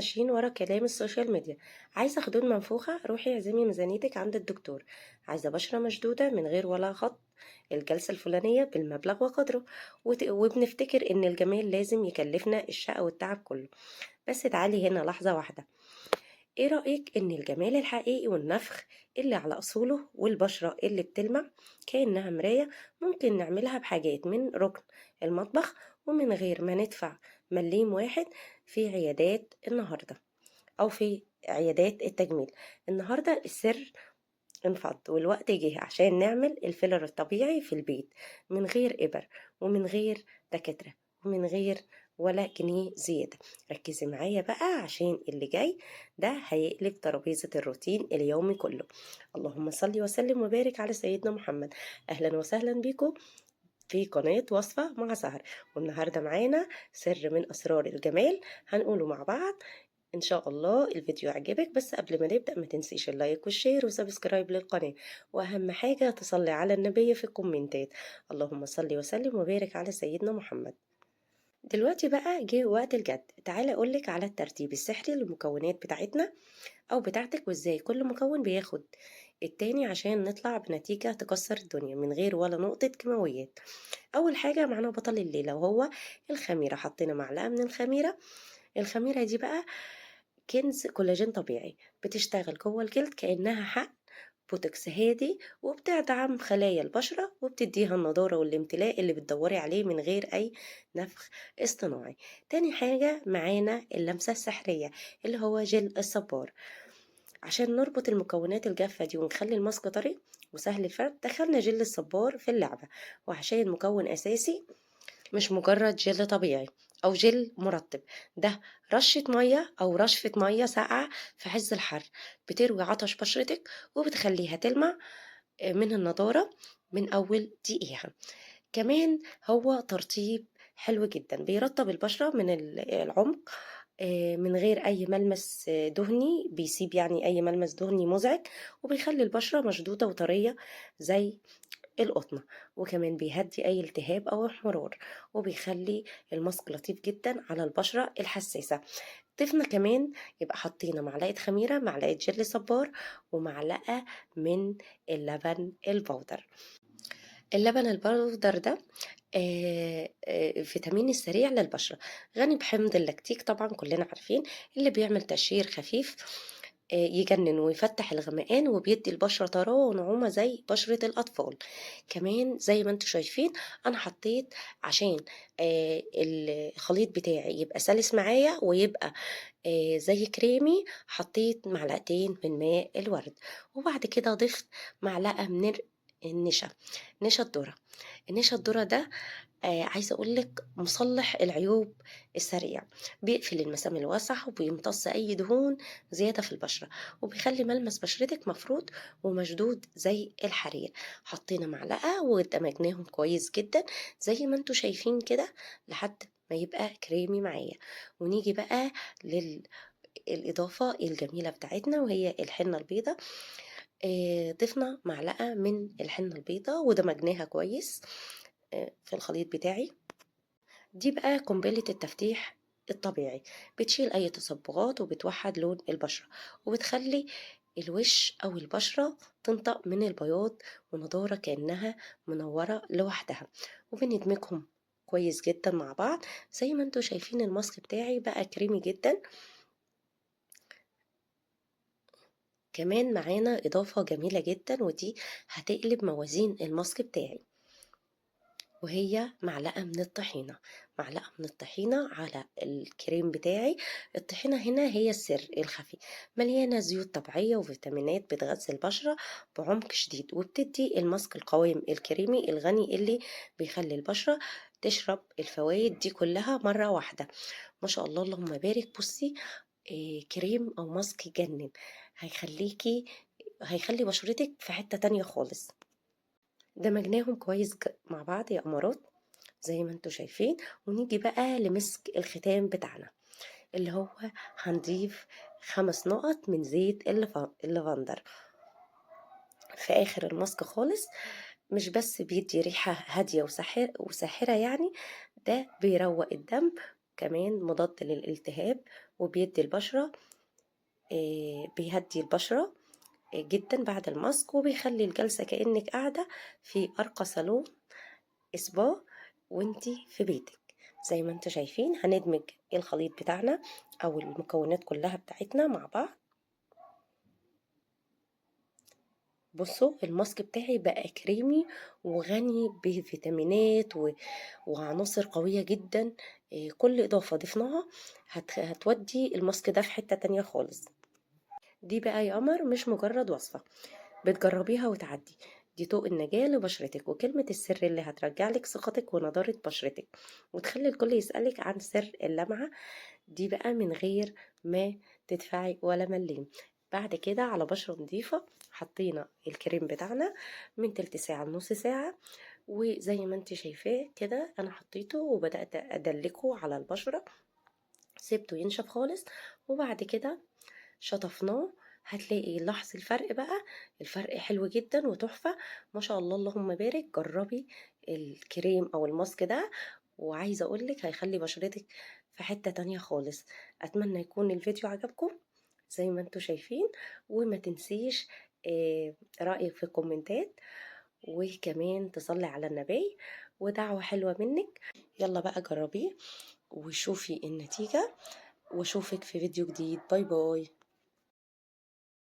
ماشيين ورا كلام السوشيال ميديا. عايزة خدود منفوخة؟ روحي اعزمي ميزانيتك عند الدكتور. عايزة بشرة مشدودة من غير ولا خط؟ الجلسة الفلانية بالمبلغ وقدره. وبنفتكر ان الجمال لازم يكلفنا الشقة والتعب كله. بس تعالي هنا لحظة واحدة. ايه رأيك ان الجمال الحقيقي والنفخ اللي على اصوله والبشرة اللي بتلمع كأنها مراية ممكن نعملها بحاجات من ركن المطبخ ومن غير ما ندفع مليم واحد في عيادات النهاردة او في عيادات التجميل؟ النهاردة السر انفض والوقت جه عشان نعمل الفيلر الطبيعي في البيت من غير إبر ومن غير دكاترة ومن غير ولا جنيه زيادة. ركزي معايا بقى عشان اللي جاي ده هيقلب ترابيزة الروتين اليومي كله. اللهم صل وسلم وبارك على سيدنا محمد. أهلا وسهلا بكم في قناة وصفة مع سهر. والنهاردة معانا سر من أسرار الجمال هنقوله مع بعض ان شاء الله. الفيديو عجبك، بس قبل ما نبدأ ما تنسيش اللايك والشير وسبسكرايب للقناة، واهم حاجة تصلي على النبي في الكومنتات. اللهم صل وسلم وبارك على سيدنا محمد. دلوقتي بقى جه وقت الجد. تعالى اقولك على الترتيب السحري للمكونات بتاعتنا او بتاعتك، وازاي كل مكون بياخد التاني عشان نطلع بنتيجة تكسر الدنيا من غير ولا نقطة كيماويات. اول حاجة معانا بطل الليلة وهو الخميرة. حطينا معلقة من الخميرة. الخميرة دي بقى كنز كولاجين طبيعي، بتشتغل جوه الجلد كأنها حقن بوتوكس هادي، وبتدعم خلايا البشرة وبتديها النضارة والامتلاء اللي بتدوري عليه من غير أي نفخ اصطناعي. تاني حاجة معانا اللمسة السحرية اللي هو جل الصبار. عشان نربط المكونات الجافة دي ونخلي الماسك طري وسهل الفرد دخلنا جل الصبار في اللعبة. وعشان مكون أساسي مش مجرد جل طبيعي أو جل مرطب، ده رشة مية أو رشفة مية ساقعة في عز الحر بتروي عطش بشرتك وبتخليها تلمع من النضارة من أول دقيقة. كمان هو ترطيب حلو جدا، بيرطب البشرة من العمق من غير أي ملمس دهني، بيسيب يعني أي ملمس دهني مزعج، وبيخلي البشرة مشدودة وطرية زي القطنة. وكمان بيهدي أي التهاب أو احمرار، وبيخلي الماسك لطيف جدا على البشرة الحساسة. ضفنا كمان، يبقى حطينا معلقة خميرة، معلقة جل صبار، ومعلقة من اللبن البودر. اللبن البودر ده فيتامين السريع للبشرة، غني بحمض اللاكتيك طبعا كلنا عارفين، اللي بيعمل تشير خفيف يجنن ويفتح الغمقان وبيدي البشرة طراوة ونعومة زي بشرة الأطفال. كمان زي ما انتوا شايفين أنا حطيت عشان الخليط بتاعي يبقى سلس معايا ويبقى زي كريمي، حطيت معلقتين من ماء الورد. وبعد كده ضفت معلقة من النشا، نشا الذرة. النشا الذرة ده عايزة أقول لك مصلح العيوب السريع، بيقفل المسام الواسعة وبيمتص أي دهون زيادة في البشرة، وبيخلي ملمس بشرتك مفروض ومشدود زي الحرير. حطينا معلقة ودمجناهم كويس جدا زي ما انتوا شايفين كده لحد ما يبقى كريمي معايا. ونيجي بقى للإضافة الجميلة بتاعتنا وهي الحنة البيضاء. ضفنا معلقة من الحنة البيضاء ودمجناها كويس في الخليط بتاعي. دي بقى قنبلة التفتيح الطبيعي، بتشيل أي تصبغات وبتوحد لون البشرة وبتخلي الوش أو البشرة تنطق من البياض ونضارة كأنها منورة لوحدها. وبندمجهم كويس جدا مع بعض زي ما انتوا شايفين. الماسك بتاعي بقى كريمي جدا. كمان معانا إضافة جميلة جدا ودي هتقلب موازين الماسك بتاعي، وهي معلقة من الطحينة. معلقة من الطحينة على الكريم بتاعي. الطحينة هنا هي السر الخفي، مليانة زيوت طبيعية وفيتامينات بتغذي البشرة بعمق شديد، وبتدي الماسك القوام الكريمي الغني اللي بيخلي البشرة تشرب الفوائد دي كلها مرة واحدة. ما شاء الله اللهم بارك. بصي كريم أو ماسك يجنن، هيخليكي هيخلي بشرتك في حتة تانية خالص. دمجناهم كويس مع بعض يا أمارات زي ما انتوا شايفين. ونيجي بقى لمسك الختام بتاعنا اللي هو هنضيف 5 نقط من زيت اللافندر في آخر الماسك خالص. مش بس بيدي ريحة هادية وساحرة يعني، ده بيروق الدم كمان مضاد للالتهاب، وبيدي البشرة بيهدي البشرة جدا بعد الماسك، وبيخلي الجلسة كأنك قاعدة في أرقى صالون سبا وانتي في بيتك. زي ما انتوا شايفين هندمج الخليط بتاعنا او المكونات كلها بتاعتنا مع بعض. بصوا الماسك بتاعي بقى كريمي وغني بفيتامينات وعناصر قوية جدا. كل إضافة ضفناها هتودي الماسك ده في حتة تانية خالص. دي بقى يا قمر مش مجرد وصفة بتجربيها وتعدي، دي طوق النجاة لبشرتك وكلمة السر اللي هترجعلك ثقتك ونضارة بشرتك، وتخلي الكل يسألك عن سر اللمعة دي بقى من غير ما تدفعي ولا مليم. بعد كده على بشرة نظيفة حطينا الكريم بتاعنا من تلت ساعة لنص ساعة، وزي ما انت شايفاه كده انا حطيته وبدأت ادلكه على البشرة، سيبته ينشف خالص، وبعد كده شطفناه. هتلاقي لاحظي الفرق بقى، الفرق حلو جدا وتحفة ما شاء الله اللهم بارك. جربي الكريم او الماسك ده، وعايزة اقولك هيخلي بشرتك في حتة تانية خالص. اتمنى يكون الفيديو عجبكم زي ما انتوا شايفين، وما تنسيش رأيك في الكومنتات، وكمان تصلي على النبي ودعوة حلوة منك. يلا بقى جربيه وشوفي النتيجة، واشوفك في فيديو جديد. باي باي.